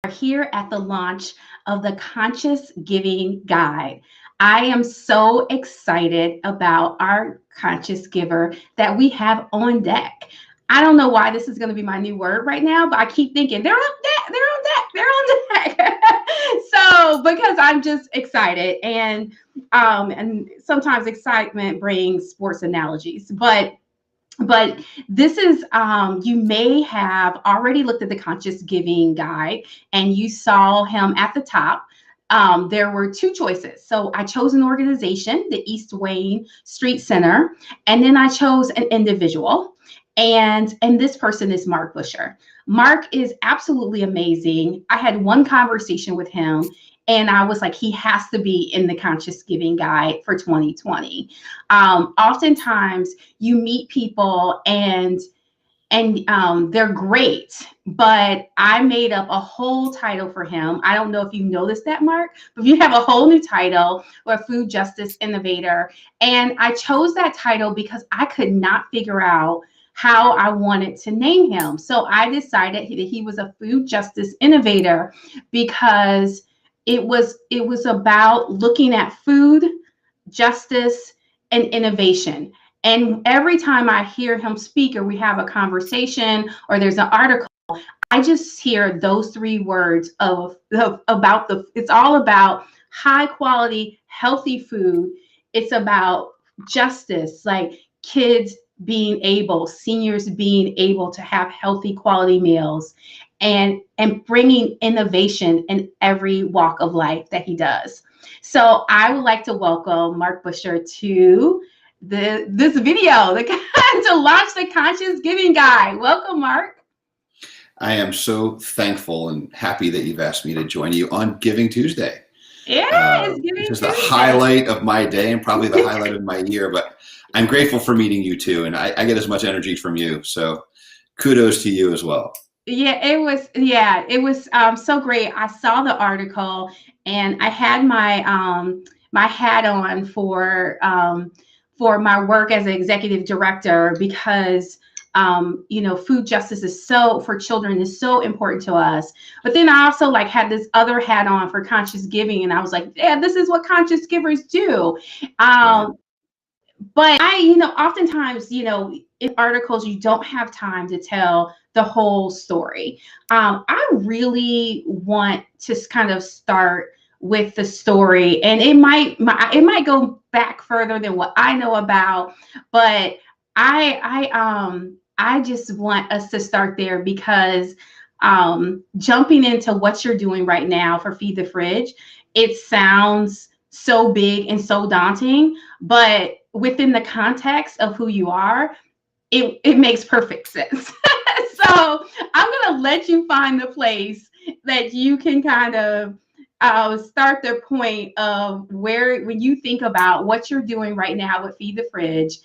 are here at the launch of the Conscious Giving Guide. I am so excited about our conscious giver that we have on deck. I don't know why this is going to be my new word right now, but I keep thinking they're on deck, they're on deck, they're on deck. So because I'm just excited, and sometimes excitement brings sports analogies, but this is, you may have already looked at the Conscious Giving Guide and you saw him at the top. There were two choices. So I chose an organization, the East Wayne Street Center, and then I chose an individual. And this person is Mark Bucher. Mark is absolutely amazing. I had one conversation with him and I was like, he has to be in the Conscious Giving Guide for 2020. Oftentimes you meet people and they're great, but I made up a whole title for him. I don't know if you noticed that, Mark, but you have a whole new title, or Food Justice Innovator. And I chose that title because I could not figure out how I wanted to name him. So I decided that he was a food justice innovator because it was about looking at food, justice, and innovation. And every time I hear him speak or we have a conversation or there's an article, I just hear those three words about it's all about high quality, healthy food. It's about justice, like kids being able, seniors being able to have healthy quality meals, and bringing innovation in every walk of life that he does. So I would like to welcome Mark Bucher to this video to launch the Conscious Giving Guide. Welcome, Mark. I am so thankful and happy that you've asked me to join you on Giving Tuesday. Yeah, it's Giving This is Tuesday. the highlight of my day and probably the highlight of my year, but I'm grateful for meeting you too. And I get as much energy from you. So kudos to you as well. Yeah, it was so great. I saw the article and I had my hat on for my work as an executive director because food justice is for children is so important to us. But then I also had this other hat on for conscious giving, and I was like, yeah, this is what conscious givers do. But oftentimes, in articles, you don't have time to tell the whole story. I really want to kind of start with the story, and it might go back further than what I know about, but I just want us to start there because jumping into what you're doing right now for Feed the Fridge, it sounds so big and so daunting, but within the context of who you are, it makes perfect sense. So I'm going to let you find the place that you can kind of start the point of when you think about what you're doing right now with Feed the Fridge,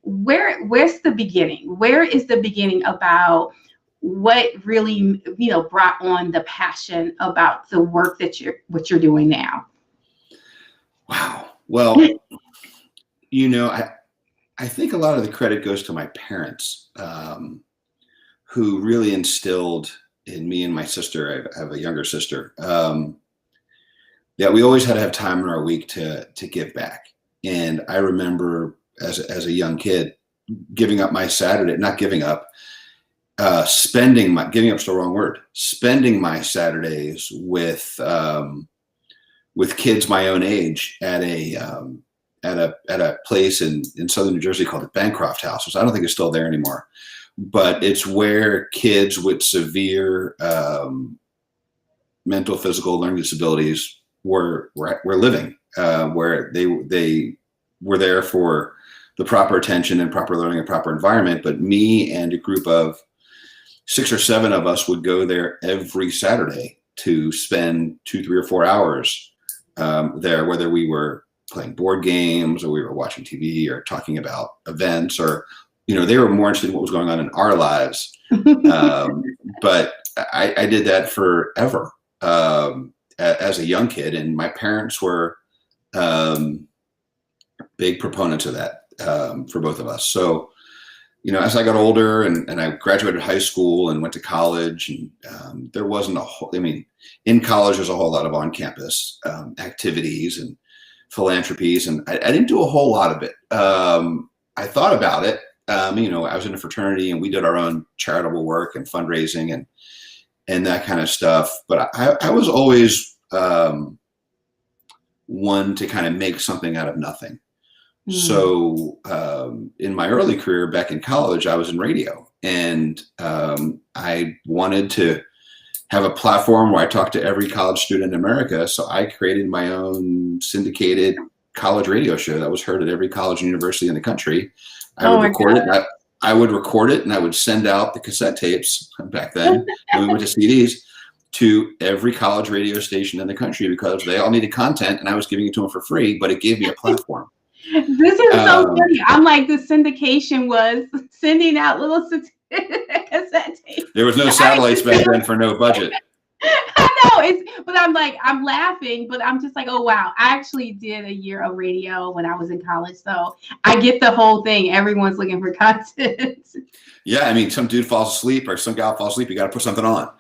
where's the beginning? Where is the beginning about what really, brought on the passion about the work that what you're doing now? Wow. Well, I think a lot of the credit goes to my parents, who really instilled in me and my sister. I have a younger sister. Yeah, we always had to have time in our week to give back. And I remember as a young kid giving up my Saturday, not giving up, giving up's the wrong word, spending my Saturdays with kids my own age at a place in southern New Jersey called the Bancroft House, which I don't think is still there anymore. But it's where kids with severe mental, physical, learning disabilities were living, where they were there for the proper attention and proper learning and proper environment. But me and a group of 6 or 7 of us would go there every Saturday to spend 2, 3, or 4 hours there, whether we were playing board games or we were watching TV or talking about events, or they were more interested in what was going on in our lives. But I did that forever as a young kid, and my parents were big proponents of that for both of us. So as I got older and I graduated high school and went to college, and there wasn't in college there's a whole lot of on-campus activities and philanthropies, and I didn't do a whole lot of it. I thought about it. I was in a fraternity and we did our own charitable work and fundraising and that kind of stuff. But I was always one to kind of make something out of nothing. So in my early career back in college, I was in radio, and I wanted to have a platform where I talked to every college student in America. So I created my own syndicated college radio show that was heard at every college and university in the country. I would record it. I would record it, and I would send out the cassette tapes back then when we went to CDs to every college radio station in the country, because they all needed content and I was giving it to them for free, but it gave me a platform. This is so funny. I'm like, the syndication was sending out little cassette tapes. There was no satellites back then for no budget. I know, but I'm laughing, but I'm just like, oh wow, I actually did a year of radio when I was in college, so I get the whole thing. Everyone's looking for content. Yeah, some dude falls asleep or some gal falls asleep, you got to put something on.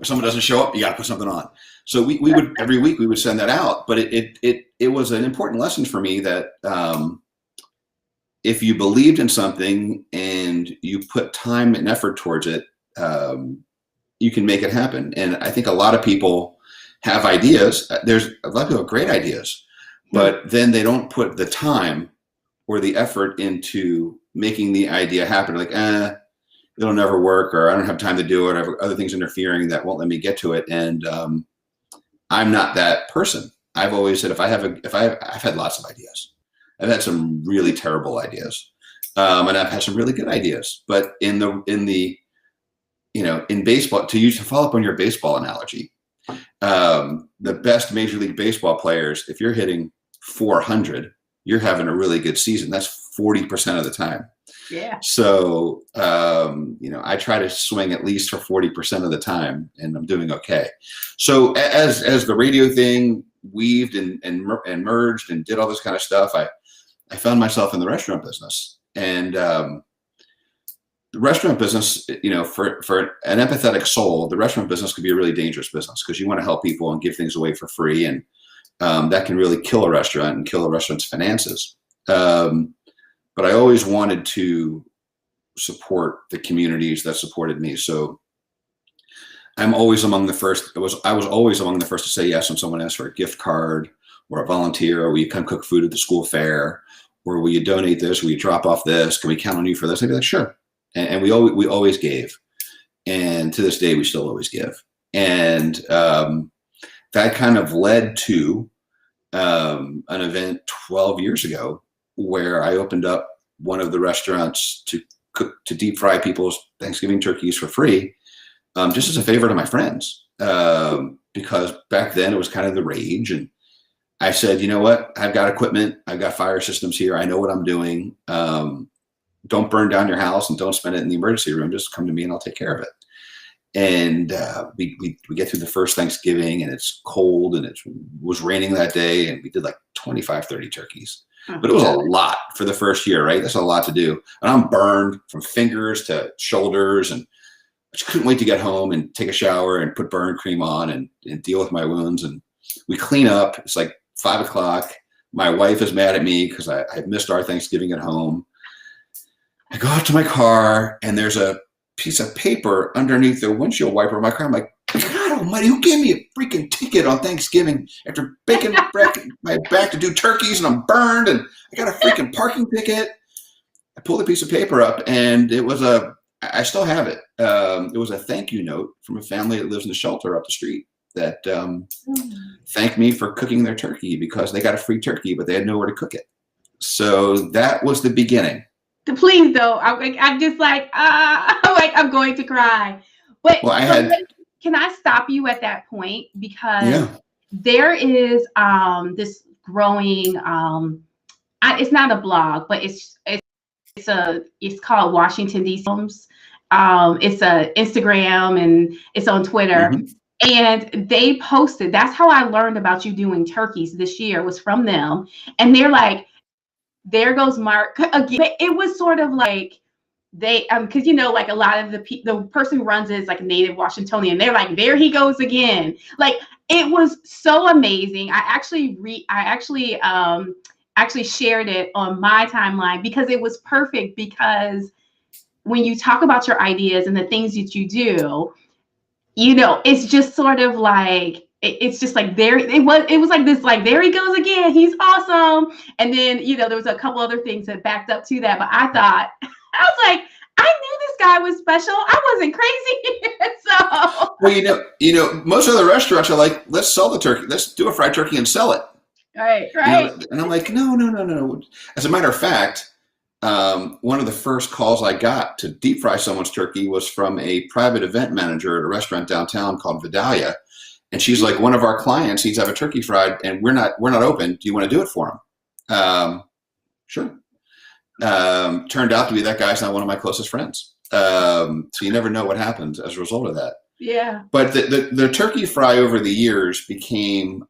Someone doesn't show up, you got to put something on. So we would every week we would send that out, but it was an important lesson for me that if you believed in something and you put time and effort towards it, you can make it happen. And I think a lot of people have ideas. There's a lot of people have great ideas, but then they don't put the time or the effort into making the idea happen. Like, it'll never work, or I don't have time to do it, or I have other things interfering that won't let me get to it. And I'm not that person. I've always said, I've had lots of ideas. I've had some really terrible ideas, and I've had some really good ideas. But in baseball, to follow up on your baseball analogy, the best Major League Baseball players, if you're hitting 400, you're having a really good season. That's 40% of the time. Yeah. So, I try to swing at least for 40% of the time, and I'm doing okay. So as the radio thing weaved and merged and did all this kind of stuff, I found myself in the restaurant business. And the restaurant business, for an empathetic soul, the restaurant business could be a really dangerous business, because you want to help people and give things away for free. And that can really kill a restaurant and kill a restaurant's finances. But I always wanted to support the communities that supported me. So I'm always among the first. I was always among the first to say yes when someone asked for a gift card or a volunteer, or will you come cook food at the school fair, or will you donate this? Will you drop off this? Can we count on you for this? I'd be like, sure. And we always gave. And to this day, we still always give. And that kind of led to an event 12 years ago where I opened up one of the restaurants to deep fry people's Thanksgiving turkeys for free, just as a favor to my friends, because back then it was kind of the rage. And I said, you know what? I've got equipment. I've got fire systems here. I know what I'm doing. Don't burn down your house and don't spend it in the emergency room. Just come to me and I'll take care of it. And we get through the first Thanksgiving, and it's cold, and it was raining that day, and we did like 25, 30 turkeys. But it was a lot for the first year, right? That's a lot to do. And I'm burned from fingers to shoulders, and I just couldn't wait to get home and take a shower and put burn cream on and deal with my wounds. And we clean up. It's like 5 o'clock. My wife is mad at me because I missed our Thanksgiving at home. I go out to my car, and there's a piece of paper underneath the windshield wiper of my car. I'm like, God almighty, who gave me a freaking ticket on Thanksgiving after breaking my back to do turkeys, and I'm burned, and I got a freaking parking ticket? I pulled a piece of paper up, and it was I still have it. It was a thank you note from a family that lives in the shelter up the street that thanked me for cooking their turkey, because they got a free turkey, but they had nowhere to cook it. So that was the beginning. Please though, I'm just like, I'm going to cry. But can I stop you at that point? Because there is this growing, it's not a blog, but it's called Washington DC Homes. It's a Instagram, and it's on Twitter. Mm-hmm. And they posted, that's how I learned about you doing turkeys this year, was from them. And they're like, there goes Mark again. It was sort of like, they because like a lot of the person who runs it is like a native Washingtonian. They're like, there he goes again. Like, it was so amazing. I actually shared it on my timeline because it was perfect. Because when you talk about your ideas and the things that you do, it's just sort of like it's just like there it was like this, like, there he goes again, he's awesome. And then there was a couple other things that backed up to that, but I thought I was like, I knew this guy was special. I wasn't crazy. So well, most other restaurants are like, let's sell the turkey, let's do a fried turkey and sell it. Right. And I'm like, no. As a matter of fact, one of the first calls I got to deep fry someone's turkey was from a private event manager at a restaurant downtown called Vidalia. And she's like, one of our clients needs to have a turkey fried and we're not open. Do you want to do it for him? Sure. Turned out to be that guy's not one of my closest friends. So you never know what happens as a result of that. Yeah. But the turkey fry over the years became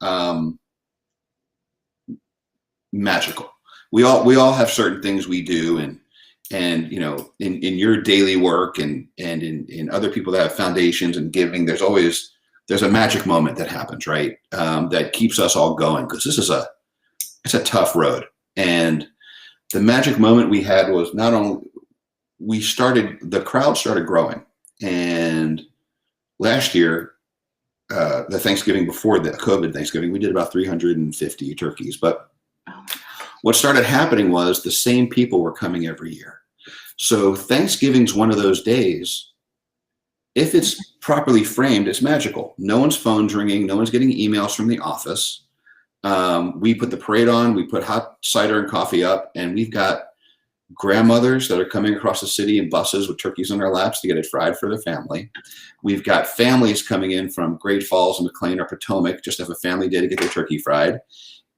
magical. We all have certain things we do, and in your daily work and in other people that have foundations and giving, there's a magic moment that happens, right? That keeps us all going, because it's a tough road. And the magic moment we had was not only the crowd started growing, and last year, the Thanksgiving before the COVID Thanksgiving, we did about 350 turkeys, but what started happening was the same people were coming every year. So Thanksgiving's one of those days, if it's properly framed, it's magical. No one's phone's ringing. No one's getting emails from the office. We put the parade on. We put hot cider and coffee up, and we've got grandmothers that are coming across the city in buses with turkeys on their laps to get it fried for their family. We've got families coming in from Great Falls and McLean or Potomac just to have a family day to get their turkey fried.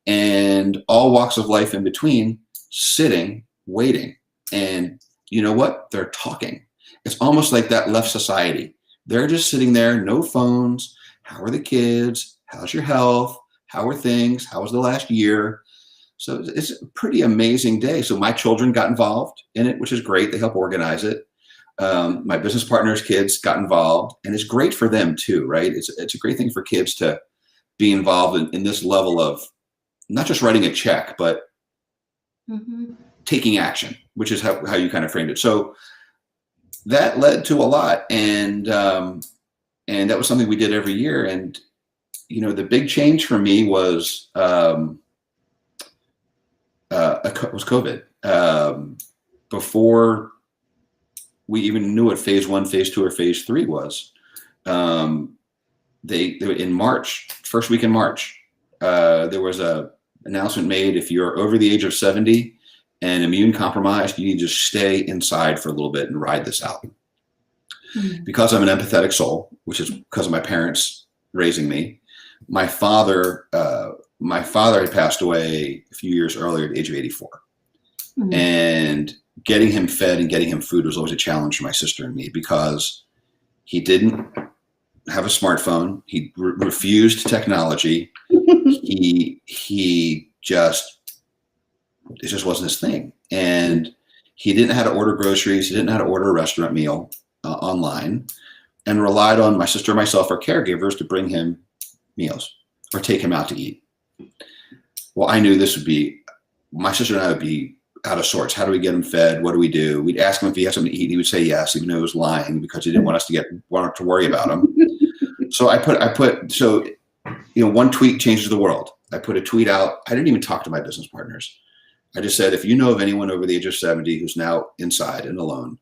And all walks of life in between, sitting, waiting. And you know what? They're talking. It's almost like that left society. They're just sitting there, no phones. How are the kids? How's your health? How are things? How was the last year? So it's a pretty amazing day. So my children got involved in it, which is great. They help organize it. My business partner's kids got involved, and it's great for them too, right? It's a great thing for kids to be involved in this level of not just writing a check, but taking action, which is how you kind of framed it. So that led to a lot. And that was something we did every year. And, the big change for me was COVID. Before we even knew what phase 1, phase 2, or phase 3 was, they in March, first week in March, there was a announcement made: if you're over the age of 70 and immune compromised, you need to just stay inside for a little bit and ride this out. Because I'm an empathetic soul, which is because of my parents raising me. My father had passed away a few years earlier at the age of 84. And getting him fed and getting him food was always a challenge for my sister and me, because he didn't have a smartphone. He refused technology. It just wasn't his thing. And he didn't know how to order groceries. He didn't know how to order a restaurant meal online, and relied on my sister and myself, our caregivers, to bring him meals or take him out to eat. Well, I knew my sister and I would be out of sorts. How do we get him fed? What do we do? We'd ask him if he had something to eat, and he would say yes, even though he was lying, because he didn't want us to worry about him. So one tweet changes the world. I put a tweet out. I didn't even talk to my business partners. I just said, if you know of anyone over the age of 70 who's now inside and alone,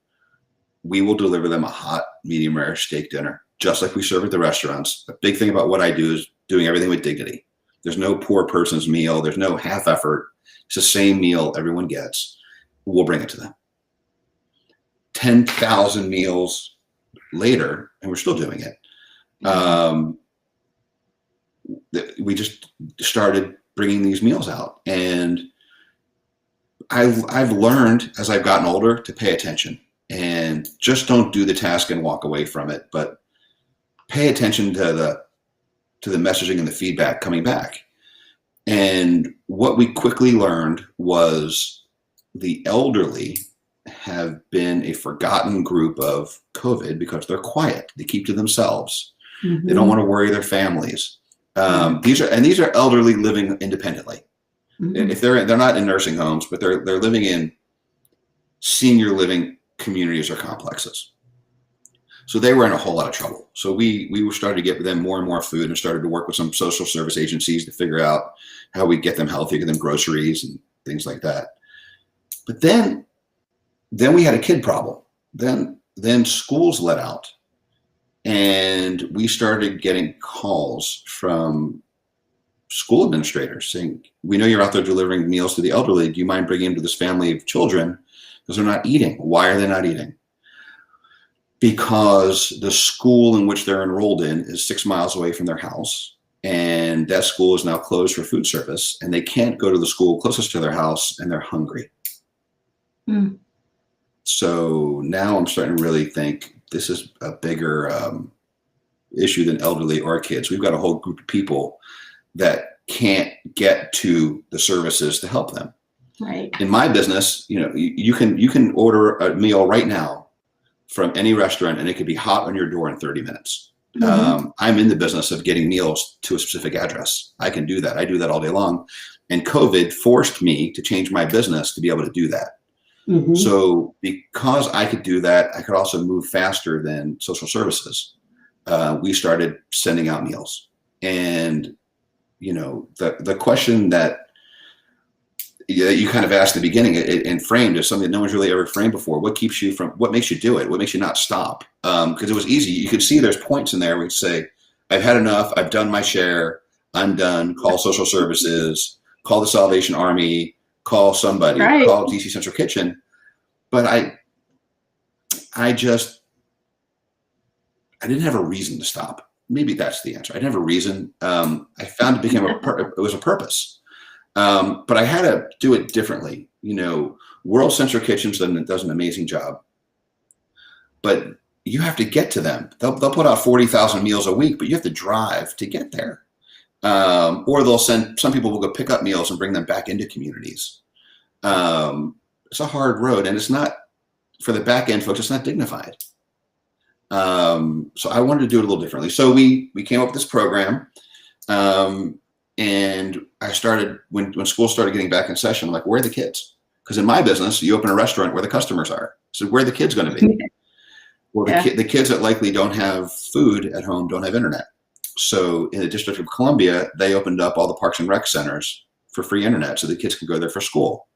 we will deliver them a hot, medium rare steak dinner, just like we serve at the restaurants. The big thing about what I do is doing everything with dignity. There's no poor person's meal. There's no half effort. It's the same meal everyone gets. We'll bring it to them. 10,000 meals later, and we're still doing it. We just started bringing these meals out, and I've learned as I've gotten older to pay attention, and just don't do the task and walk away from it, but pay attention to the messaging and the feedback coming back. And what we quickly learned was the elderly have been a forgotten group of COVID because they're quiet. They keep to themselves. Mm-hmm. They don't want to worry their families. These are elderly living independently. Mm-hmm. If they're not in nursing homes, but they're living in senior living communities or complexes. So they were in a whole lot of trouble. So we were starting to get them more and more food, and started to work with some social service agencies to figure out how we get them healthy, get them groceries and things like that. But then we had a kid problem. Then schools let out, and we started getting calls from school administrators saying, "We know you're out there delivering meals to the elderly. Do you mind bringing them to this family of children because they're not eating? Why are they not eating?" Because the school in which they're enrolled in is 6 miles away from their house, and that school is now closed for food service, and they can't go to the school closest to their house, and they're hungry. Mm. So now I'm starting to really think this is a bigger issue than elderly or kids. We've got a whole group of people that can't get to the services to help them. Right. In my business, you can order a meal right now from any restaurant, and it could be hot on your door in 30 minutes. Mm-hmm. I'm in the business of getting meals to a specific address. I can do that. I do that all day long. And COVID forced me to change my business to be able to do that. Mm-hmm. So because I could do that, I could also move faster than social services. We started sending out meals. And, the question that you kind of asked at the beginning and framed is something that no one's really ever framed before. What makes you do it? What makes you not stop? Because it was easy. You could see there's points in there where you say, I've had enough. I've done my share. I'm done. Call social services, call the Salvation Army, call somebody, right. Call DC Central Kitchen. But I didn't have a reason to stop. Maybe that's the answer. I didn't have a reason. I found it was a purpose. But I had to do it differently. World Central Kitchens does an amazing job, but you have to get to them. They'll put out 40,000 meals a week, but you have to drive to get there. Or they'll send, some people will go pick up meals and bring them back into communities. It's a hard road, and it's not, for the back end folks, it's not dignified. So I wanted to do it a little differently. So we came up with this program. And I started, when school started getting back in session, I'm like, where are the kids? Because in my business, you open a restaurant where the customers are. So where are the kids going to be? Well, the kids that likely don't have food at home don't have internet. So in the District of Columbia, they opened up all the parks and rec centers for free internet so the kids can go there for school.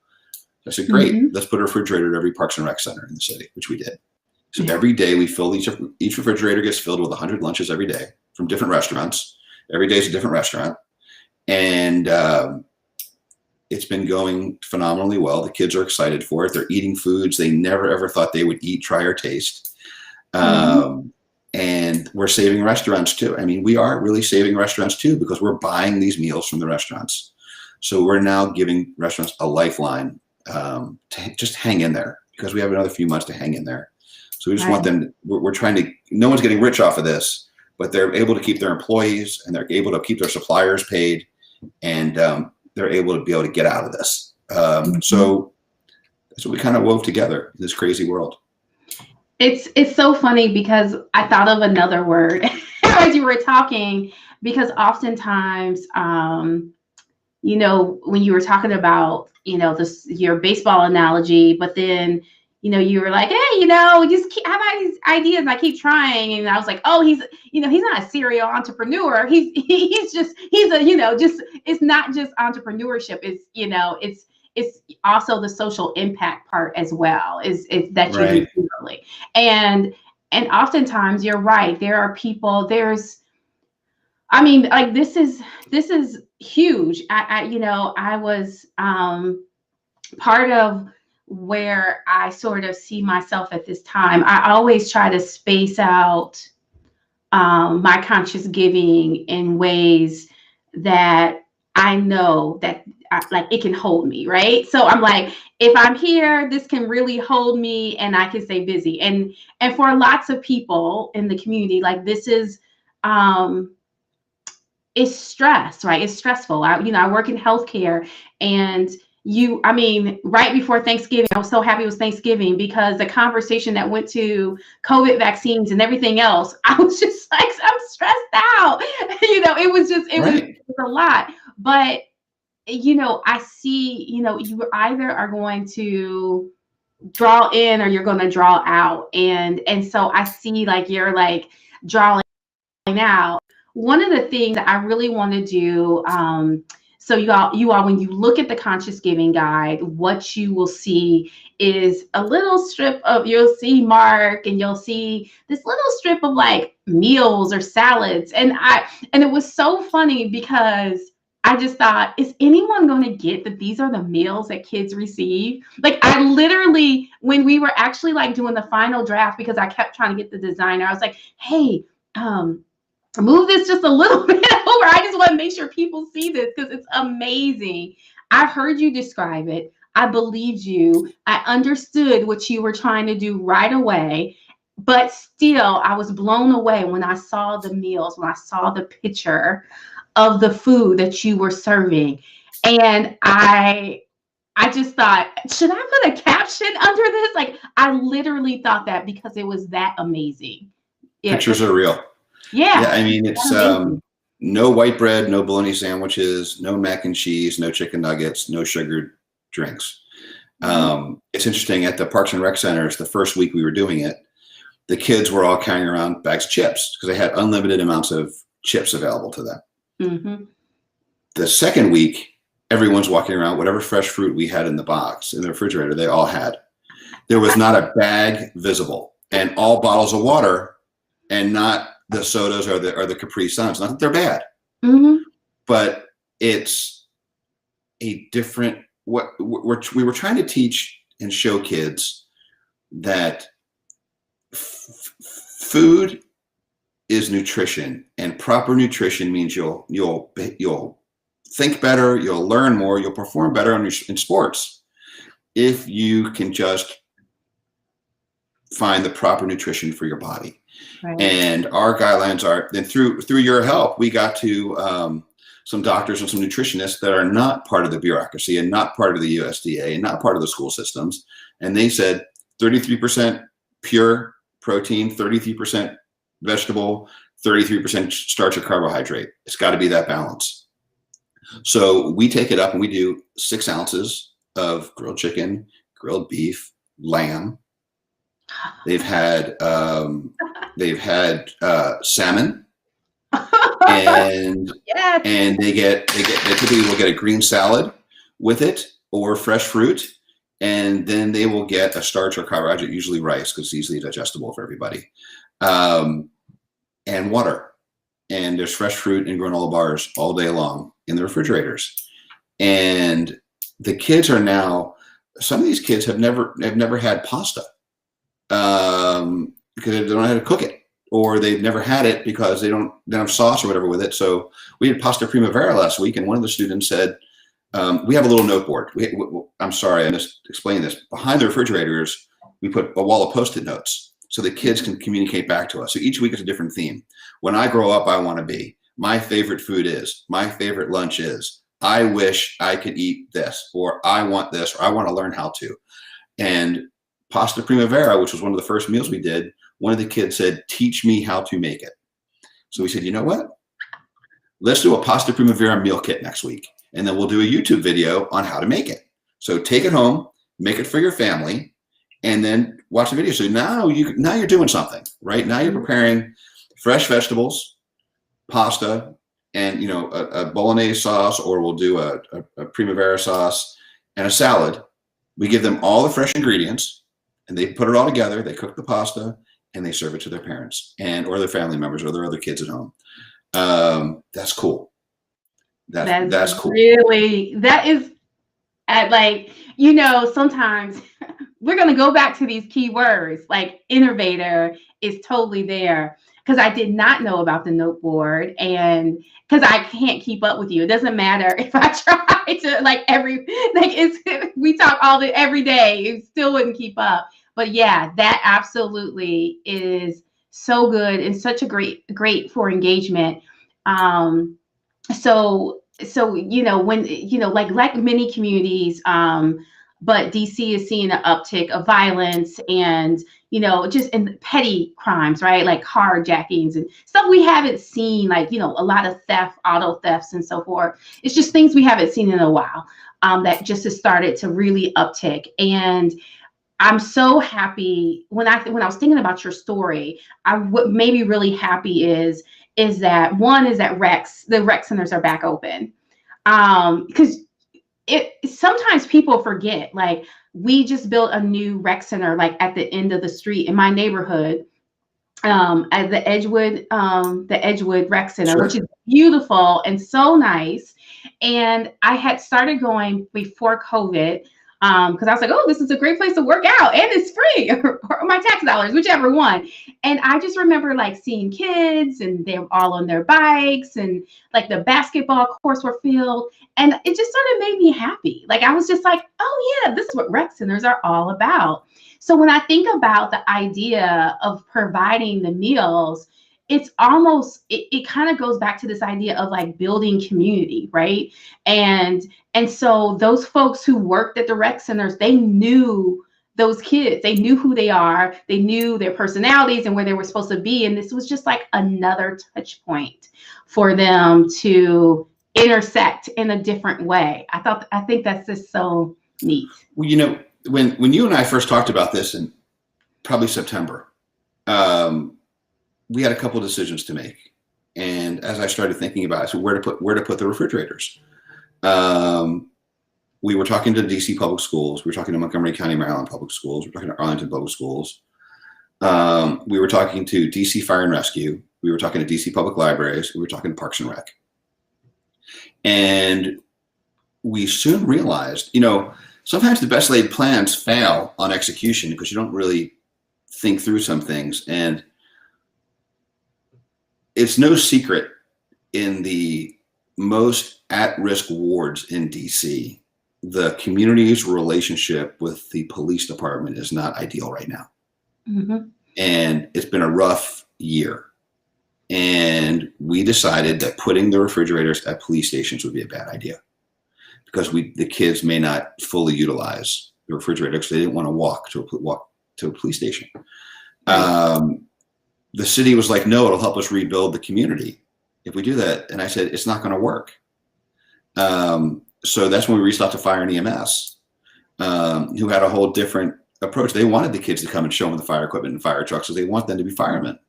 I said, great, let's put a refrigerator at every parks and rec center in the city, which we did. So every day we fill each refrigerator gets filled with 100 lunches every day from different restaurants. Every day is a different restaurant. And it's been going phenomenally well. The kids are excited for it. They're eating foods they never, ever thought they would eat, try, or taste. And we're saving restaurants too. I mean, we are really saving restaurants too, because we're buying these meals from the restaurants. So we're now giving restaurants a lifeline to just hang in there, because we have another few months to hang in there. So we just want them, we're trying to, no one's getting rich off of this, but they're able to keep their employees, and they're able to keep their suppliers paid. And they're able to get out of this. So that's what we kind of wove together in this crazy world. It's so funny, because I thought of another word as you were talking, because oftentimes, when you were talking about, your baseball analogy, but then, you were like, hey, just have these ideas. I keep trying. And I was like, oh, he's not a serial entrepreneur. It's not just entrepreneurship. It's also the social impact part as well, is that you do really. And oftentimes you're right. There are people, this is huge. I was, part of where I sort of see myself at this time. I always try to space out my conscious giving in ways that I know that it can hold me, right? So I'm like, if I'm here, this can really hold me, and I can stay busy. And for lots of people in the community, this is it's stress, right? It's stressful. I work in healthcare, and I mean, right before Thanksgiving, I was so happy it was Thanksgiving because the conversation that went to COVID vaccines and everything else, I was just like, I'm stressed out. It was just, Right. it was a lot. But, I see, you either are going to draw in or you're going to draw out. And so I see like you're like drawing out. One of the things that I really want to do, so you all, when you look at the conscious giving guide, what you will see is a little strip of, you'll see Mark and you'll see this little strip of like meals or salads. And it was so funny because I just thought, is anyone going to get that these are the meals that kids receive? Like I literally, when we were actually like doing the final draft, because I kept trying to get the designer, I was like, hey, move this just a little bit over. I just want to make sure people see this because it's amazing. I heard you describe it. I believed you. I understood what you were trying to do right away. But still, I was blown away when I saw the meals, when I saw the picture of the food that you were serving. And I just thought, should I put a caption under this? Like, I literally thought that because it was that amazing. Pictures are real. Yeah, Yeah, I mean, it's amazing. no white bread, no bologna sandwiches, no mac and cheese, no chicken nuggets, no sugared drinks. It's interesting, at the Parks and Rec centers, the first week we were doing it, the kids were all carrying around bags of chips because they had unlimited amounts of chips available to them. Mm-hmm. The second week, everyone's walking around, whatever fresh fruit we had in the box, in the refrigerator, they all had. There was not a bag visible, and all bottles of water, and not the sodas or the Capri Suns. Not that they're bad, Mm-hmm. but it's a different. What we were trying to teach and show kids that food is nutrition, and proper nutrition means you'll think better, you'll learn more, you'll perform better in sports if you can just find the proper nutrition for your body. Right. And our guidelines are, and through your help, we got to some doctors and some nutritionists that are not part of the bureaucracy and not part of the USDA and not part of the school systems. And they said 33% pure protein, 33% vegetable, 33% starch or carbohydrate. It's got to be that balance. So we take it up and we do 6 ounces of grilled chicken, grilled beef, lamb. They've had salmon, and Yes. and they typically will get a green salad with it or fresh fruit, and then they will get a starch or carbohydrate, usually rice because it's easily digestible for everybody, and water. And there's fresh fruit and granola bars all day long in the refrigerators. And the kids are now, some of these kids have never had pasta because they don't know how to cook it, or they've never had it because they don't have sauce or whatever with it. So we had pasta primavera last week, and one of the students said, we have a little note board. I'm sorry, I just explained this. Behind the refrigerators, we put a wall of Post-it notes so the kids can communicate back to us. So each week is a different theme. When I grow up, I want to be. My favorite food is. My favorite lunch is. I wish I could eat this, or I want this, or I want to learn how to. And pasta primavera, which was one of the first meals we did, one of the kids said, teach me how to make it. So we said, you know what? Let's do a pasta primavera meal kit next week. And then we'll do a YouTube video on how to make it. So take it home, make it for your family, and then watch the video. So now you're doing something, right? Now you're preparing fresh vegetables, pasta, and a bolognese sauce, or we'll do a primavera sauce and a salad. We give them all the fresh ingredients, and they put it all together. They cook the pasta, and they serve it to their parents or their family members or their other kids at home. That's cool. That's cool. Really, that is sometimes we're going to go back to these key words, like InnerVator is totally there, because I did not know about the note board, and because I can't keep up with you. It doesn't matter if I try to we talk every day, it still wouldn't keep up. But yeah, that absolutely is so good and such a great for engagement. So so when like many communities, but DC is seeing an uptick of violence and just in petty crimes, right? Like carjackings and stuff we haven't seen, like a lot of theft, auto thefts, and so forth. It's just things we haven't seen in a while, that just has started to really uptick. And I'm so happy when I was thinking about your story. What made me really happy is that one is that the rec centers are back open, because it sometimes people forget, like we just built a new rec center like at the end of the street in my neighborhood, at the Edgewood Rec Center, which Sure. is beautiful and so nice. And I had started going before COVID, because I was like, oh, this is a great place to work out and it's free, or my tax dollars, whichever one. And I just remember like seeing kids and they're all on their bikes, and like the basketball courts were filled. And it just sort of made me happy. Like I was just like, oh yeah, this is what rec centers are all about. So when I think about the idea of providing the meals, it's almost, it kind of goes back to this idea of like building community, right? And so those folks who worked at the rec centers, they knew those kids, they knew who they are, they knew their personalities and where they were supposed to be. And this was just like another touch point for them to intersect in a different way. I think that's just so neat. Well, when you and I first talked about this in probably September, we had a couple of decisions to make. And as I started thinking about it, so where to put the refrigerators. We were talking to DC public schools. We were talking to Montgomery County, Maryland public schools. We were talking to Arlington public schools. We were talking to DC Fire and Rescue. We were talking to DC public libraries. We were talking to Parks and Rec. And we soon realized, sometimes the best laid plans fail on execution because you don't really think through some things. And it's no secret, in the most at-risk wards in DC, the community's relationship with the police department is not ideal right now. Mm-hmm. And it's been a rough year. And we decided that putting the refrigerators at police stations would be a bad idea, because the kids may not fully utilize the refrigerator because they didn't want to walk to a police station. Right. The city was like, no, it'll help us rebuild the community if we do that. And I said, it's not going to work. So that's when we reached out to Fire and EMS, who had a whole different approach. They wanted the kids to come and show them the fire equipment and fire trucks, so they want them to be firemen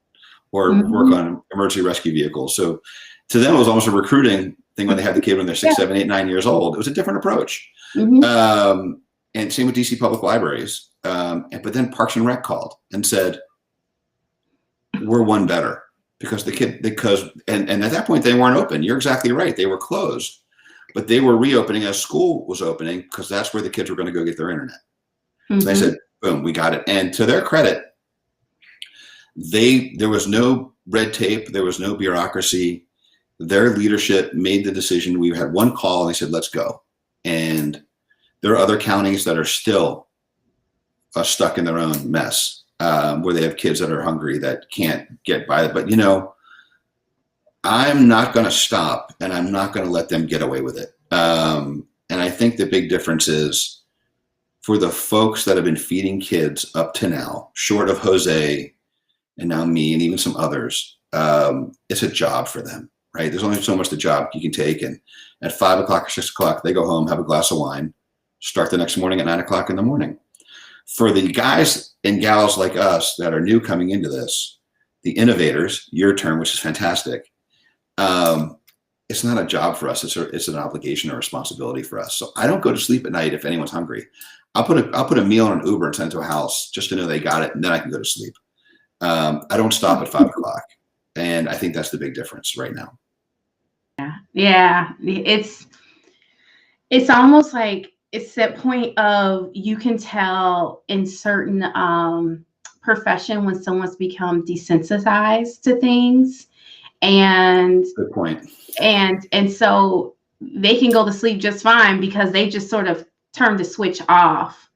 or work on emergency rescue vehicles. So to them, it was almost a recruiting thing when they had the kid when they're 6, 7, 8, 9 years old. It was a different approach. And same with DC public libraries. But then Parks and Rec called and said, we're one better, because and at that point they weren't open. You're exactly right. They were closed, but they were reopening as school was opening, because that's where the kids were going to go get their internet. So they said, boom, we got it. And to their credit, there was no red tape. There was no bureaucracy. Their leadership made the decision. We had one call and they said, let's go. And there are other counties that are still stuck in their own mess, where they have kids that are hungry that can't get by. But, I'm not going to stop, and I'm not going to let them get away with it. And I think the big difference is, for the folks that have been feeding kids up to now, short of Jose and now me and even some others, it's a job for them, right? There's only so much the job you can take. And at 5 o'clock or 6 o'clock, they go home, have a glass of wine, start the next morning at 9 o'clock in the morning. For the guys and gals like us that are new coming into this, the innovators, your term, which is fantastic, it's not a job for us. It's an obligation or responsibility for us. So I don't go to sleep at night if anyone's hungry. I'll put a meal on an Uber and send it to a house just to know they got it, and then I can go to sleep. I don't stop at 5 o'clock, and I think that's the big difference right now. Yeah. It's almost like it's that point of, you can tell in certain profession when someone's become desensitized to things, and good point. And so they can go to sleep just fine because they just sort of turn the switch off.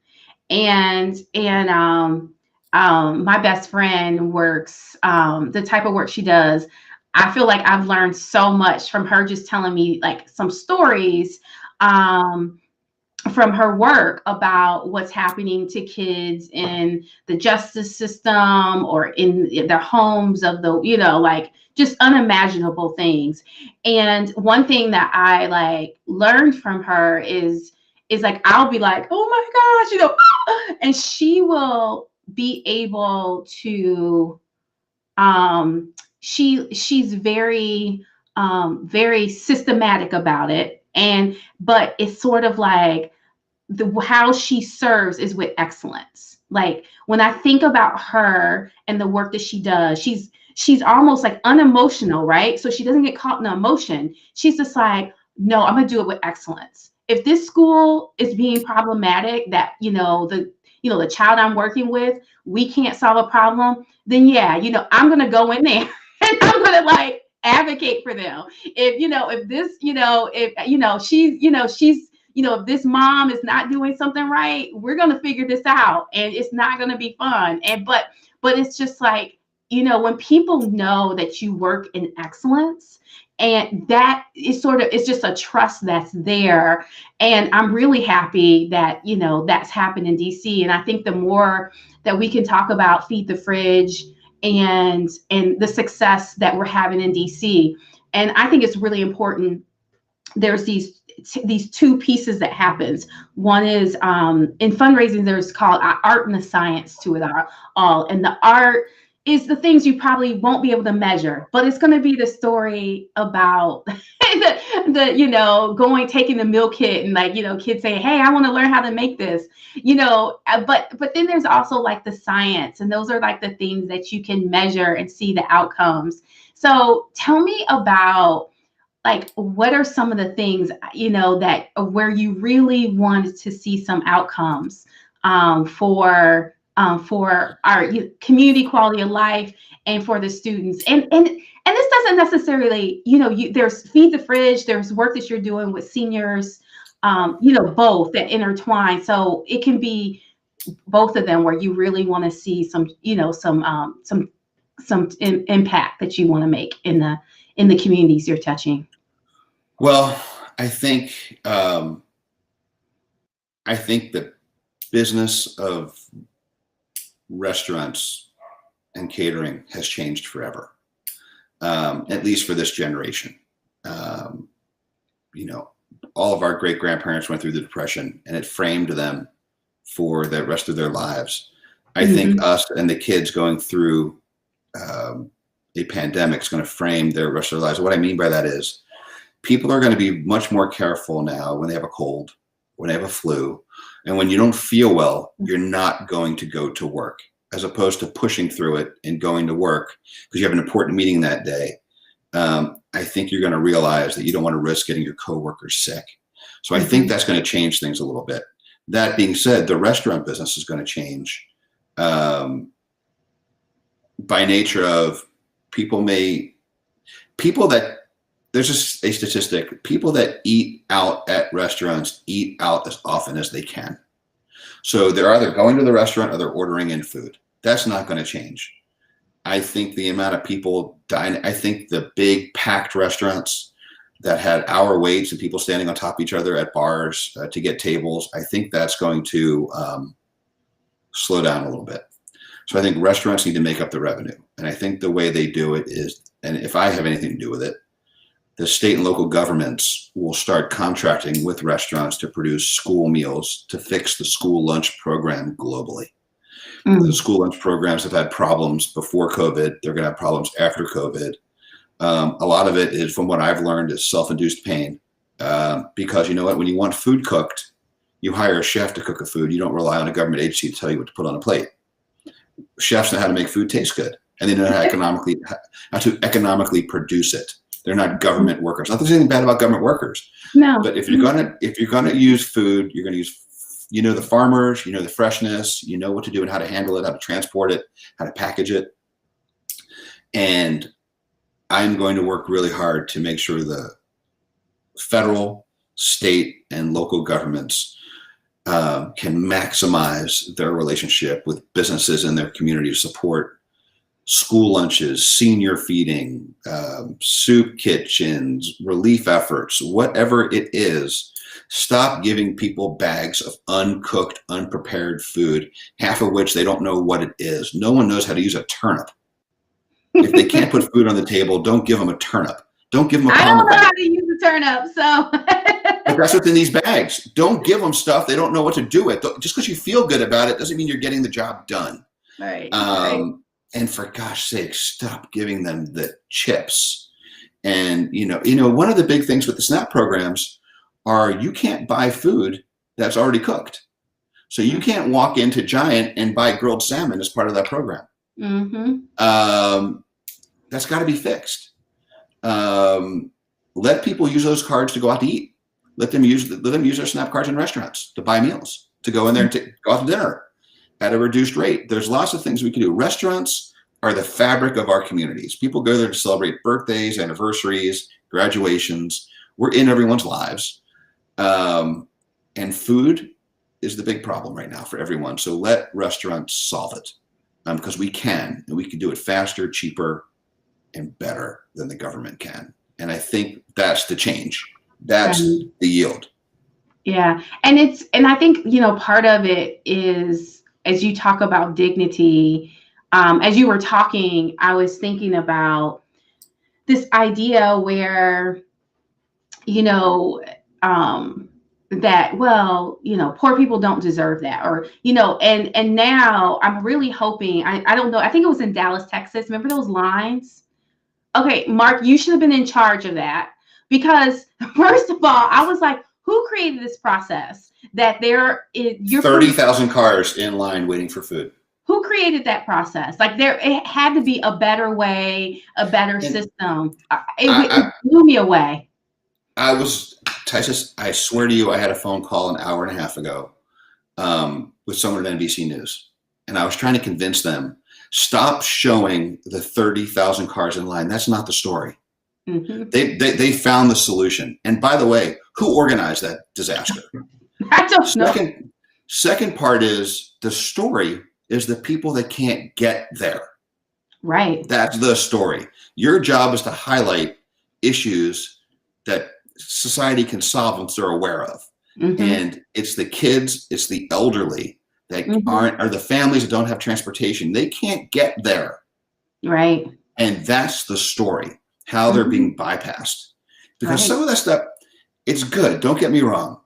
And my best friend works, the type of work she does, I feel like I've learned so much from her, just telling me like some stories from her work about what's happening to kids in the justice system or in their homes, of the, like just unimaginable things. And one thing that I like learned from her is like, I'll be like, oh my gosh, and she will be able to she's very very systematic about it, and but it's sort of like the how she serves is with excellence. Like when I think about her and the work that she does, she's almost like unemotional, right? So she doesn't get caught in the emotion. She's just like, no, I'm gonna do it with excellence. If this school is being problematic, that the child I'm working with, we can't solve a problem, then yeah, I'm gonna go in there and I'm gonna like advocate for them. If this, if she's if this mom is not doing something right, we're going to figure this out, and it's not going to be fun. And but it's just like, when people know that you work in excellence, and that is sort of, it's just a trust that's there. And I'm really happy that that's happened in DC. And I think the more that we can talk about Feed the Fridge and the success that we're having in DC, and I think it's really important. There's these two pieces that happens. One is in fundraising, there's called art and the science to it all. And the art is the things you probably won't be able to measure, but it's going to be the story about the taking the meal kit, and like, kids saying, hey, I want to learn how to make this, but then there's also like the science, and those are like the things that you can measure and see the outcomes. So tell me about, like, what are some of the things, that where you really wanted to see some outcomes for our community quality of life and for the students. And this doesn't necessarily, there's Feed the Fridge, there's work that you're doing with seniors, both that intertwine. So it can be both of them where you really want to see some impact that you want to make in the communities you're touching. Well, I think the business of restaurants and catering has changed forever, at least for this generation. All of our great grandparents went through the Depression, and it framed them for the rest of their lives. I think us and the kids going through a pandemic is going to frame their rest of their lives. What I mean by that is, people are going to be much more careful now when they have a cold, when they have a flu, and when you don't feel well, you're not going to go to work, as opposed to pushing through it and going to work because you have an important meeting that day. I think you're going to realize that you don't want to risk getting your coworkers sick. So I think that's going to change things a little bit. That being said, the restaurant business is going to change by nature of there's a statistic, people that eat out at restaurants eat out as often as they can. So they're either going to the restaurant or they're ordering in food. That's not going to change. I think the amount of people I think the big packed restaurants that had hour waits and people standing on top of each other at bars to get tables, I think that's going to slow down a little bit. So I think restaurants need to make up the revenue. And I think the way they do it is, and if I have anything to do with it, the state and local governments will start contracting with restaurants to produce school meals to fix the school lunch program globally. The school lunch programs have had problems before COVID. They're going to have problems after COVID. A lot of it is, from what I've learned, is self-induced pain. Because you know what, when you want food cooked, you hire a chef to cook the food. You don't rely on a government agency to tell you what to put on a plate. Chefs know how to make food taste good, and they know how to economically produce it. They're not government workers. Not that there's anything bad about government workers. No. But if you're gonna use food, you're gonna use, the farmers, the freshness, what to do and how to handle it, how to transport it, how to package it. And I'm going to work really hard to make sure the federal, state, and local governments can maximize their relationship with businesses in their community to support school lunches, senior feeding, soup kitchens, relief efforts, whatever it is. Stop giving people bags of uncooked, unprepared food, half of which they don't know what it is. No one knows how to use a turnip. If they can't put food on the table, don't give them a turnip. Don't give them a I don't know pomegranate. how to use a turnip, so. But that's what's in these bags. Don't give them stuff they don't know what to do with. Just because you feel good about it doesn't mean you're getting the job done. Right. And for gosh sake, stop giving them the chips. And one of the big things with the SNAP programs are you can't buy food that's already cooked. So you can't walk into Giant and buy grilled salmon as part of that program. That's got to be fixed. Let people use those cards to go out to eat. Let them use their SNAP cards in restaurants to buy meals, to go in there and go out to dinner at a reduced rate. There's lots of things we can do. Restaurants are the fabric of our communities. People go there to celebrate birthdays, anniversaries, graduations. We're in everyone's lives. And food is the big problem right now for everyone. So let restaurants solve it, because we can, and we can do it faster, cheaper, and better than the government can. And I think that's the change. That's the yield. Yeah. And I think, part of it is, as you talk about dignity, as you were talking, I was thinking about this idea where, that, poor people don't deserve that, or, and now I'm really hoping, I don't know, I think it was in Dallas, Texas. Remember those lines? Okay, Mark, you should have been in charge of that, because first of all, I was like, who created this process that you're 30,000 cars in line waiting for food? Who created that process? Like, it had to be a better way, a better system. It blew me away. I swear to you, I had a phone call an hour and a half ago with someone at NBC News, and I was trying to convince them, stop showing the 30,000 cars in line. That's not the story. They found the solution. And by the way, who organized that disaster? I don't know. Second part is, the story is the people that can't get there. Right. That's the story. Your job is to highlight issues that society can solve once they're aware of. And it's the kids, it's the elderly that are the families that don't have transportation. They can't get there. Right. And that's the story, how they're being bypassed. Because some of that stuff, it's good, don't get me wrong.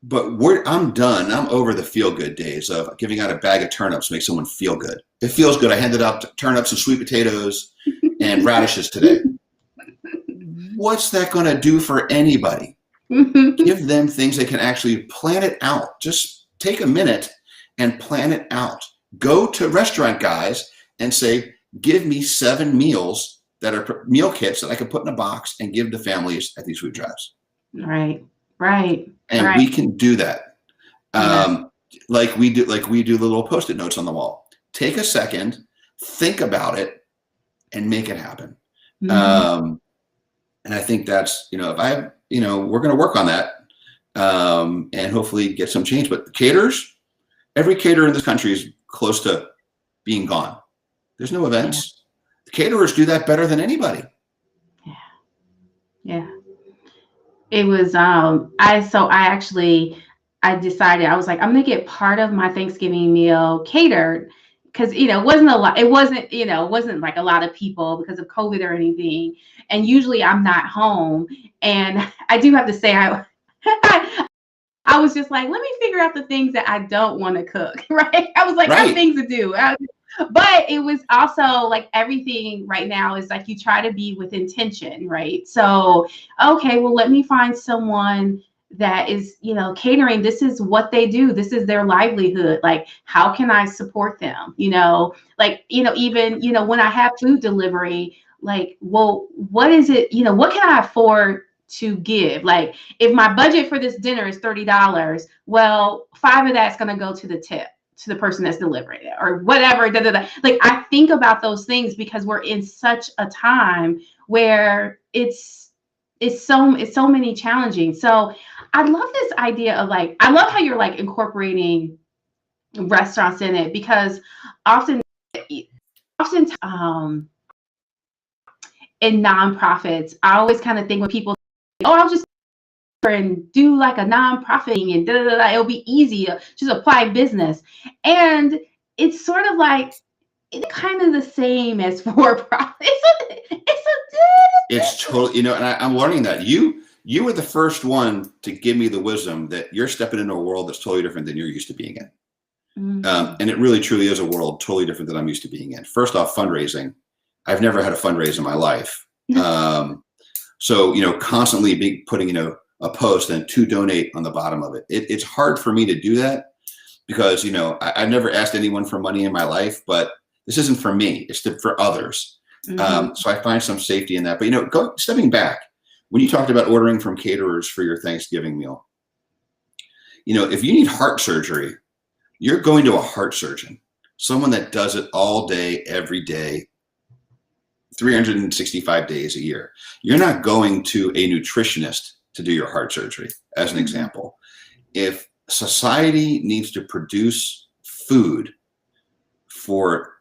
But I'm done. I'm over the feel-good days of giving out a bag of turnips to make someone feel good. It feels good. I handed out turnips and sweet potatoes and radishes today. What's that going to do for anybody? Give them things they can actually plan it out. Just take a minute and plan it out. Go to restaurant guys and say, give me 7 meals that are meal kits that I can put in a box and give to families at these food drives. Right. And we can do that. Like we do the little Post-it notes on the wall. Take a second, think about it, and make it happen. And I think that's, we're going to work on that and hopefully get some change. But caterers, every caterer in this country is close to being gone. There's no events. The caterers do that better than anybody. Yeah. It was, I decided, I was like, I'm going to get part of my Thanksgiving meal catered, because, it wasn't a lot. It wasn't like a lot of people because of COVID or anything. And usually I'm not home. And I do have to say, I was just like, let me figure out the things that I don't want to cook. Right. I was like, I have things to do. But it was also like, everything right now is like, you try to be with intention. Right. So, okay, well, let me find someone that is, catering. This is what they do. This is their livelihood. Like, how can I support them? Even, when I have food delivery, like, well, what is it? What can I afford to give? Like, if my budget for this dinner is $30, well, 5 of that's going to go to the tip, to the person that's delivering it, or whatever. Like, I think about those things because we're in such a time where it's so many challenging. So I love this idea of, like, I love how you're like incorporating restaurants in it, because often often in nonprofits, I always kind of think when people, oh, I'll just and do like a nonprofit and it'll be easy. Just apply business. And it's sort of like, it's kind of the same as for profit. It's totally, and I'm learning that you were the first one to give me the wisdom that you're stepping into a world that's totally different than you're used to being in. And it really truly is a world totally different than I'm used to being in. First off, fundraising. I've never had a fundraiser in my life. So, constantly putting, a post and to donate on the bottom of it. It's hard for me to do that because, I've never asked anyone for money in my life, but this isn't for me. It's for others. So I find some safety in that. But, stepping back, when you talked about ordering from caterers for your Thanksgiving meal, if you need heart surgery, you're going to a heart surgeon, someone that does it all day, every day, 365 days a year. You're not going to a nutritionist to do your heart surgery, as an example. If society needs to produce food for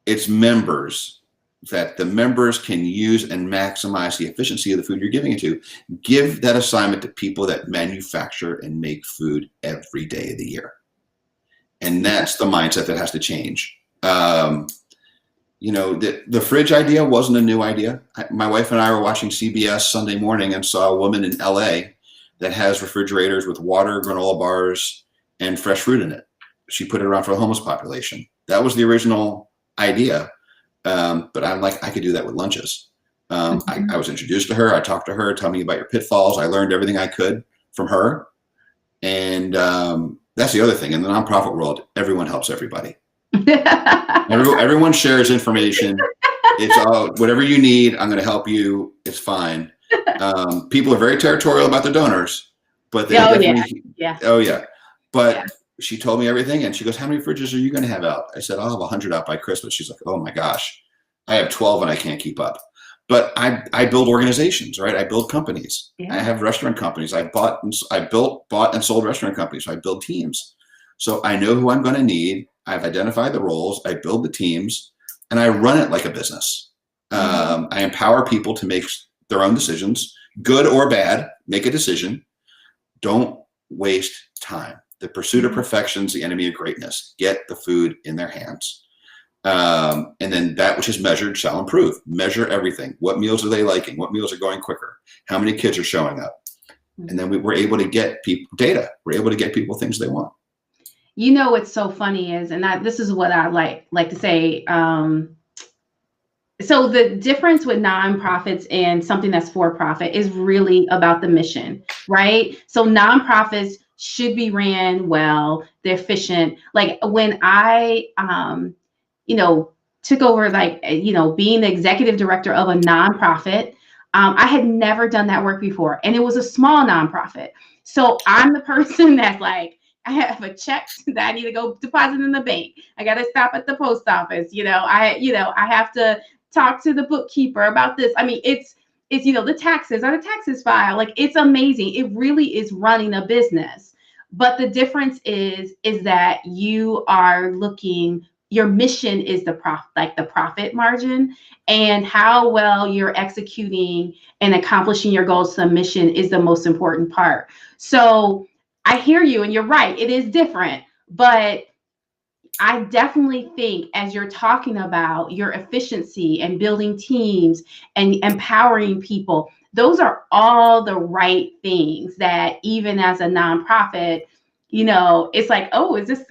its members, that the members can use and maximize the efficiency of the food you're giving it to, give that assignment to people that manufacture and make food every day of the year. And that's the mindset that has to change. The fridge idea wasn't a new idea. My wife and I were watching CBS Sunday morning and saw a woman in LA that has refrigerators with water, granola bars, and fresh fruit in it. She put it around for the homeless population. That was the original idea. But I'm like, I could do that with lunches. I was introduced to her. I talked to her, tell me about your pitfalls. I learned everything I could from her. And that's the other thing. In the nonprofit world, everyone helps everybody. Everyone shares information. It's all, whatever you need, I'm going to help you. It's fine. People are very territorial about the donors, but they But she told me everything, and she goes, "How many fridges are you going to have out?" I said, "I'll have 100 out by Christmas." She's like, "Oh my gosh, I have 12 and I can't keep up." But I build organizations, right? I build companies. Yeah. I have restaurant companies. I bought and sold restaurant companies. So I build teams. So I know who I'm going to need. I've identified the roles. I build the teams, and I run it like a business. I empower people to make their own decisions, good or bad. Make a decision. Don't waste time. The pursuit of perfection is the enemy of greatness. Get the food in their hands. And then that which is measured shall improve. Measure everything. What meals are they liking? What meals are going quicker? How many kids are showing up? And then we're able to get people data. We're able to get people things they want. What's so funny is, and this is what I like to say. So the difference with nonprofits and something that's for profit is really about the mission, right? So nonprofits should be ran well. They're efficient. Like when I, took over, being the executive director of a nonprofit, I had never done that work before. And it was a small nonprofit. So I'm the person that's like, I have a check that I need to go deposit in the bank. I got to stop at the post office. I have to talk to the bookkeeper about this. I mean, it's the taxes on a taxes file. Like, it's amazing. It really is running a business. But the difference is that you are looking, your mission is the profit margin, and how well you're executing and accomplishing your goals to the mission is the most important part. So I hear you, and you're right. It is different, but I definitely think as you're talking about your efficiency and building teams and empowering people, those are all the right things that even as a nonprofit, it's like, oh, is this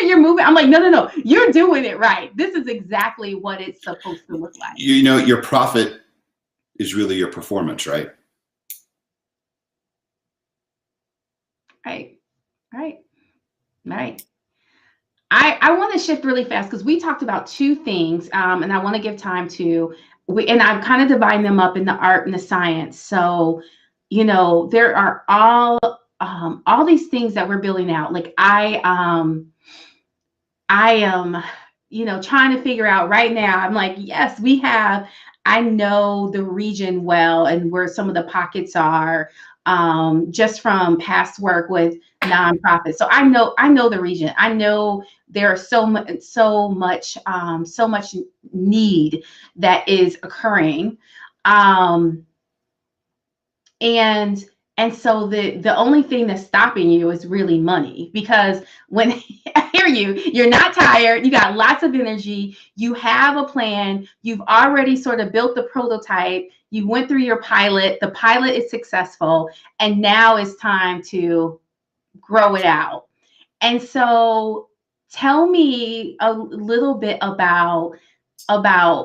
you're moving? I'm like, no, you're doing it right. This is exactly what it's supposed to look like. Your profit is really your performance, right? Right. I want to shift really fast because we talked about two things, and I want to give time to, and I'm kind of dividing them up in the art and the science. So, there are all these things that we're building out. Like I am, trying to figure out right now. I'm like, yes, we have I know the region well and where some of the pockets are, just from past work with nonprofits. So I know the region. I know there are so much need that is occurring. Um, and and so the only thing that's stopping you is really money, because when I hear you, you're not tired, you got lots of energy, you have a plan, you've already sort of built the prototype, you went through your pilot, the pilot is successful, and now it's time to grow it out. And so tell me a little bit about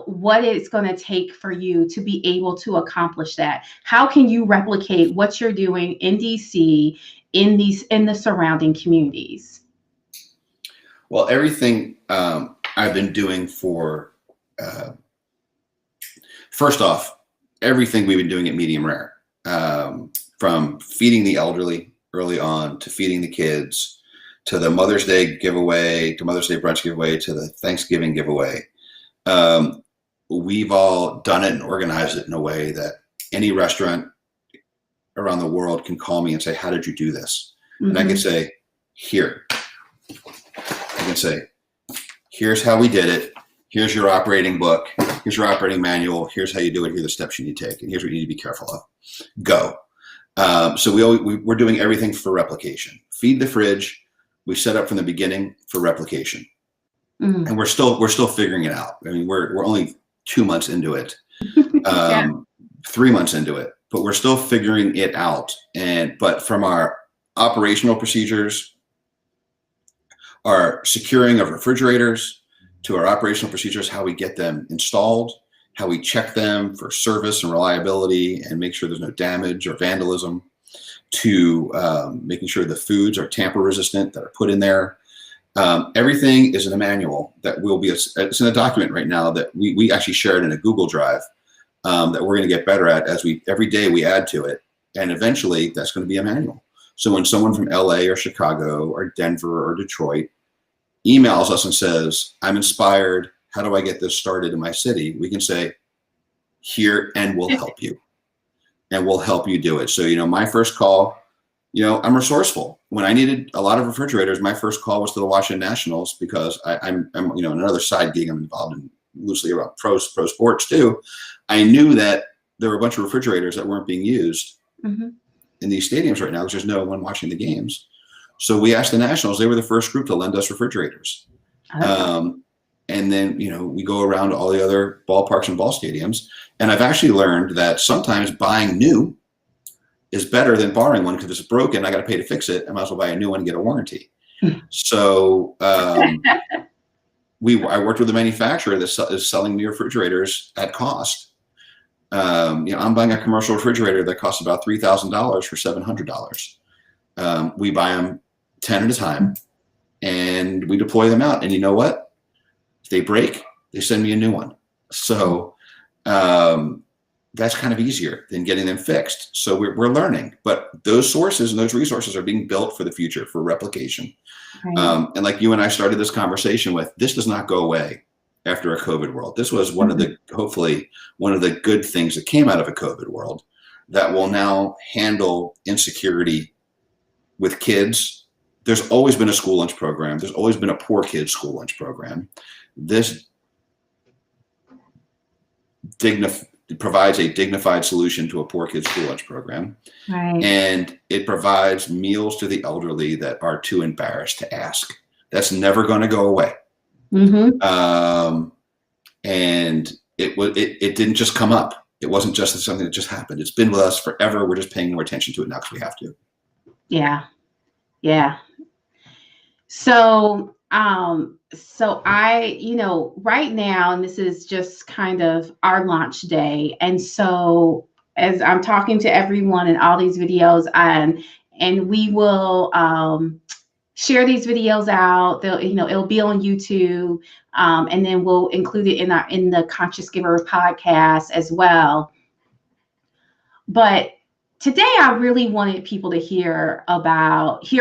what it's going to take for you to be able to accomplish that. How can you replicate what you're doing in DC in the surrounding communities? Well, everything I've been doing first off, everything we've been doing at Medium Rare, from feeding the elderly early on to feeding the kids, to the Mother's Day giveaway, to Mother's Day brunch giveaway, to the Thanksgiving giveaway. We've all done it and organized it in a way that any restaurant around the world can call me and say, how did you do this? Mm-hmm. And I can say, here's how we did it. Here's your operating book. Here's your operating manual. Here's how you do it. Here are the steps you need to take. And here's what you need to be careful of. Go. So we're doing everything for replication. Feed the fridge. We set up from the beginning for replication. Mm. And we're still figuring it out. I mean, we're only 2 months into it, yeah. 3 months into it, but we're still figuring it out. But from our operational procedures, our securing of refrigerators, to our operational procedures, how we get them installed, how we check them for service and reliability and make sure there's no damage or vandalism, to making sure the foods are tamper resistant that are put in there. Everything is in a manual that will be, it's in a document right now that we actually share it in a Google Drive, that we're going to get better at every day we add to it. And eventually that's going to be a manual. So when someone from LA or Chicago or Denver or Detroit emails us and says, I'm inspired, how do I get this started in my city? We can say, here, and we'll help you. And we'll help you do it. So, my first call, I'm resourceful. When I needed a lot of refrigerators, my first call was to the Washington Nationals, because I'm another side gig I'm involved in loosely around pro sports too. I knew that there were a bunch of refrigerators that weren't being used mm-hmm. in these stadiums right now because there's no one watching the games. So we asked the Nationals, they were the first group to lend us refrigerators. And then, we go around to all the other ballparks and ball stadiums. And I've actually learned that sometimes buying new is better than borrowing one, because if it's broken, I got to pay to fix it. I might as well buy a new one and get a warranty. So I worked with a manufacturer that is selling new refrigerators at cost. I'm buying a commercial refrigerator that costs about $3,000 for $700. We buy them 10 at a time, and we deploy them out. And you know what? If they break, they send me a new one. So that's kind of easier than getting them fixed. So we're learning, but those sources and those resources are being built for the future, for replication. Right. And like you and I started this conversation with, this does not go away after a COVID world. This was hopefully one of the good things that came out of a COVID world that will now handle insecurity with kids. There's always been a school lunch program. There's always been a poor kids school lunch program. This provides a dignified solution to a poor kids school lunch program. Right. And it provides meals to the elderly that are too embarrassed to ask. That's never going to go away. Mm-hmm. And it didn't just come up. It wasn't just something that just happened. It's been with us forever. We're just paying more attention to it now because we have to. Yeah. Yeah. So I, right now, and this is just kind of our launch day. And so as I'm talking to everyone in all these videos, and we will share these videos out. It'll be on YouTube, and then we'll include it in the Conscious Giver podcast as well. But today, I really wanted people to hear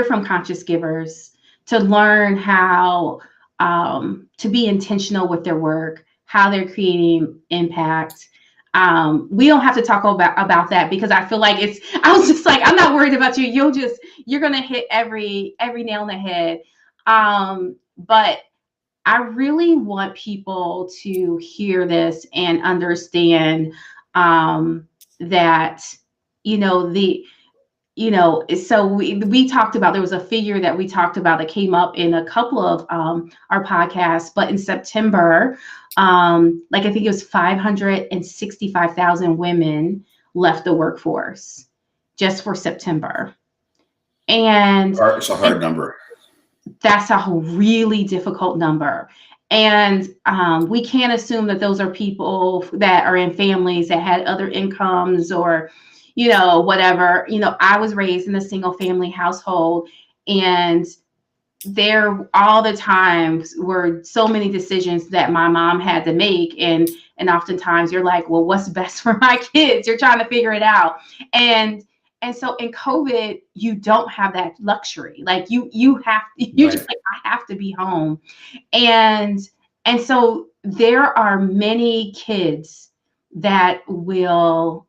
from conscious givers, to learn how to be intentional with their work, how they're creating impact, We don't have to talk about that because I feel like I was just like, I'm not worried about you. You're going to hit every nail on the head. But I really want people to hear this and understand that, so we talked about, there was a figure that we talked about that came up in a couple of our podcasts, but in September, like I think it was 565,000 women left the workforce just for September. And it's a hard number. That's a really difficult number. And we can't assume that those are people that are in families that had other incomes or, whatever. I was raised in a single family household, and there all the times were so many decisions that my mom had to make. And oftentimes you're like, well, what's best for my kids? You're trying to figure it out. And so in COVID, you don't have that luxury. Like you're just like, I have to be home. And so there are many kids that will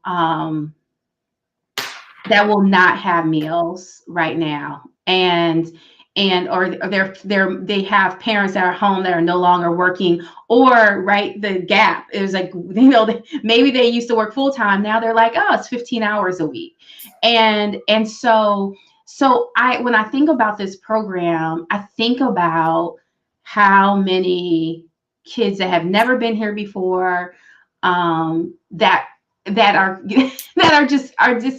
not have meals right now. Or they have parents that are home that are no longer working, or the gap is like, maybe they used to work full time. Now they're like, oh, it's 15 hours a week. And so when I think about this program, I think about how many kids that have never been here before, that are just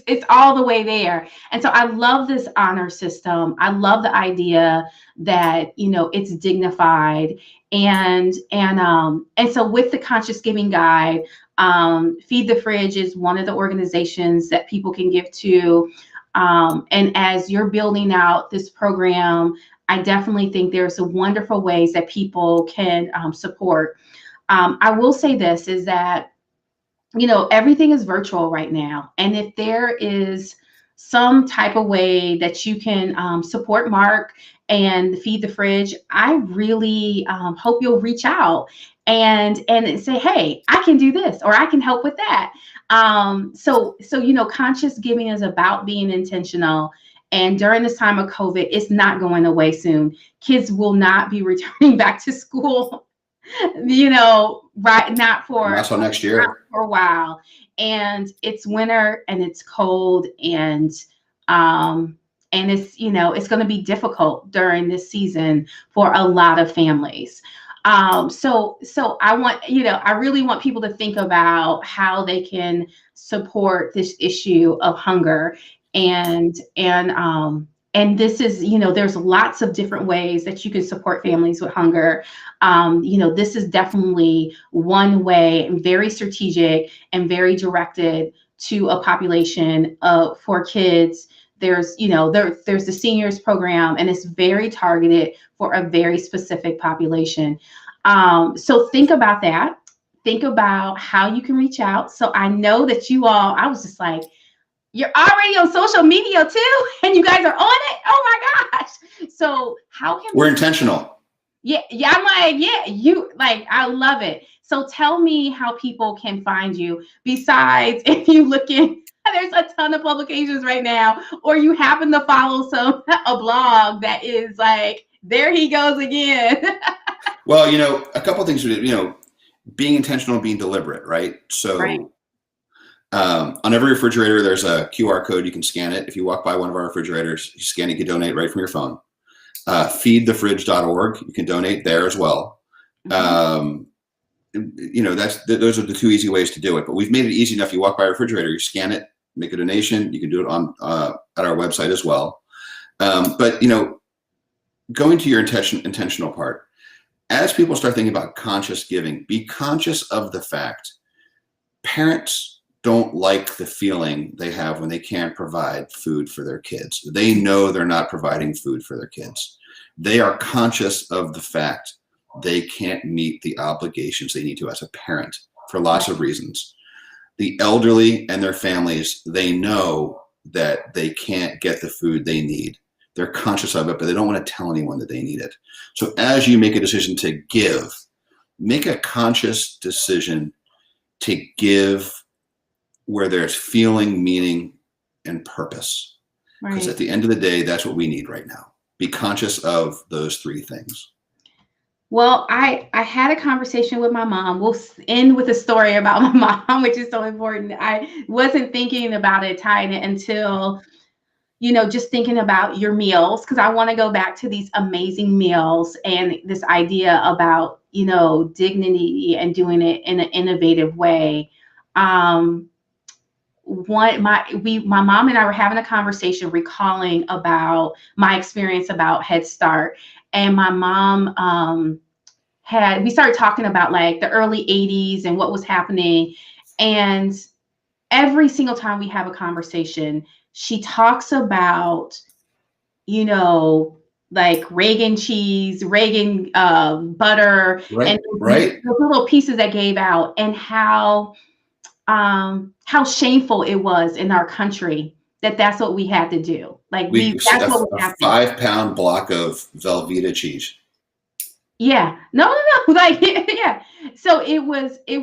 it's all the way there. And so I love this honor system. I love the idea that it's dignified, and so with the Conscious Giving Guide, Feed the Fridge is one of the organizations that people can give to, and as you're building out this program, I definitely think there's some wonderful ways that people can support. I will say this is that everything is virtual right now. And if there is some type of way that you can support Mark and Feed the Fridge, I really hope you'll reach out and say, hey, I can do this, or I can help with that. So conscious giving is about being intentional. And during this time of COVID, it's not going away soon. Kids will not be returning back to school not for next year, not for a while. And it's winter and it's cold, and it's it's going to be difficult during this season for a lot of families. So I want I really want people to think about how they can support this issue of hunger, and this is, there's lots of different ways that you can support families with hunger. This is definitely one way, very strategic and very directed to a population for kids. There's the seniors program, and it's very targeted for a very specific population. So think about that. Think about how you can reach out. So I know that I was just like, you're already on social media too, and you guys are on it. Oh my gosh! So how can we're intentional? Yeah. I'm like, I love it. So tell me how people can find you. Besides, if you look in, there's a ton of publications right now, or you happen to follow a blog that is like, there he goes again. Well, a couple of things. Being intentional, being deliberate, right? So. Right. On every refrigerator, there's a QR code. You can scan it. If you walk by one of our refrigerators, you scan it, you can donate right from your phone. Feedthefridge.org. You can donate there as well. Mm-hmm. Those are the two easy ways to do it. But we've made it easy enough. You walk by a refrigerator, you scan it, make a donation. You can do it on at our website as well. But going to your intentional part, as people start thinking about conscious giving, be conscious of the fact parents don't like the feeling they have when they can't provide food for their kids. They know they're not providing food for their kids. They are conscious of the fact they can't meet the obligations they need to as a parent for lots of reasons. The elderly and their families, they know that they can't get the food they need. They're conscious of it, but they don't want to tell anyone that they need it. So as you make a decision to give, make a conscious decision to give where there's feeling, meaning, and purpose. Because at the end of the day, that's what we need right now. Be conscious of those three things. Well, I had a conversation with my mom. We'll end with a story about my mom, which is so important. I wasn't thinking about it, tying it until, just thinking about your meals, because I want to go back to these amazing meals and this idea about, dignity and doing it in an innovative way. My mom and I were having a conversation recalling about my experience about Head Start. And my mom we started talking about like the early 80s and what was happening. And every single time we have a conversation, she talks about, like Reagan cheese, Reagan butter, and the little pieces that gave out, and how shameful it was in our country that's what we had to do. Like that's what we have to do. 5-pound block of Velveeta cheese. Yeah, no, like, yeah. So it was, I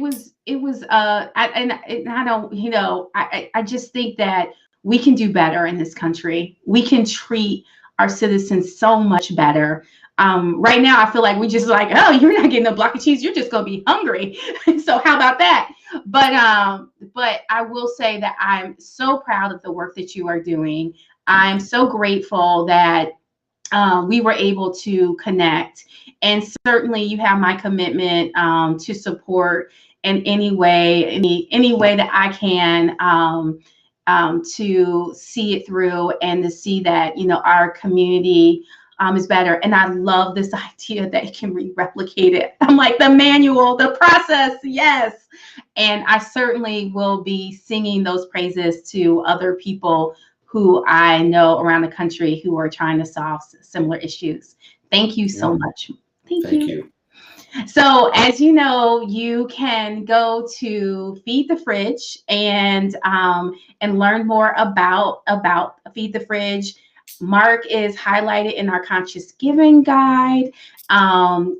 don't, I just think that we can do better in this country. We can treat our citizens so much better. Right now, I feel like we just like, oh, you're not getting a block of cheese. You're just going to be hungry. So how about that? But I will say that I'm so proud of the work that you are doing. I'm so grateful that we were able to connect, and certainly you have my commitment to support in any way that I can, to see it through and to see that our community is better. And I love this idea that it can be replicated. I'm like, the manual, the process, yes. And I certainly will be singing those praises to other people who I know around the country who are trying to solve similar issues. Thank you so much. Thank you. So as you know, you can go to Feed the Fridge and learn more about Feed the Fridge. Mark is highlighted in our Conscious Giving Guide.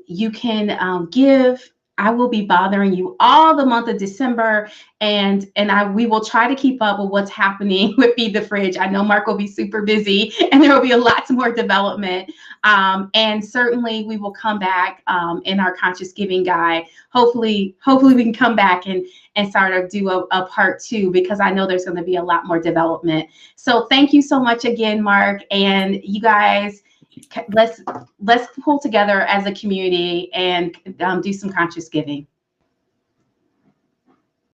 You can give. I will be bothering you all the month of December, and we will try to keep up with what's happening with Feed the Fridge. I know Mark will be super busy, and there will be lots more development. And certainly we will come back in our Conscious Giving Guide. Hopefully we can come back and sort of do a part 2, because I know there's going to be a lot more development. So thank you so much again, Mark, and you guys. Let's pull together as a community and do some conscious giving.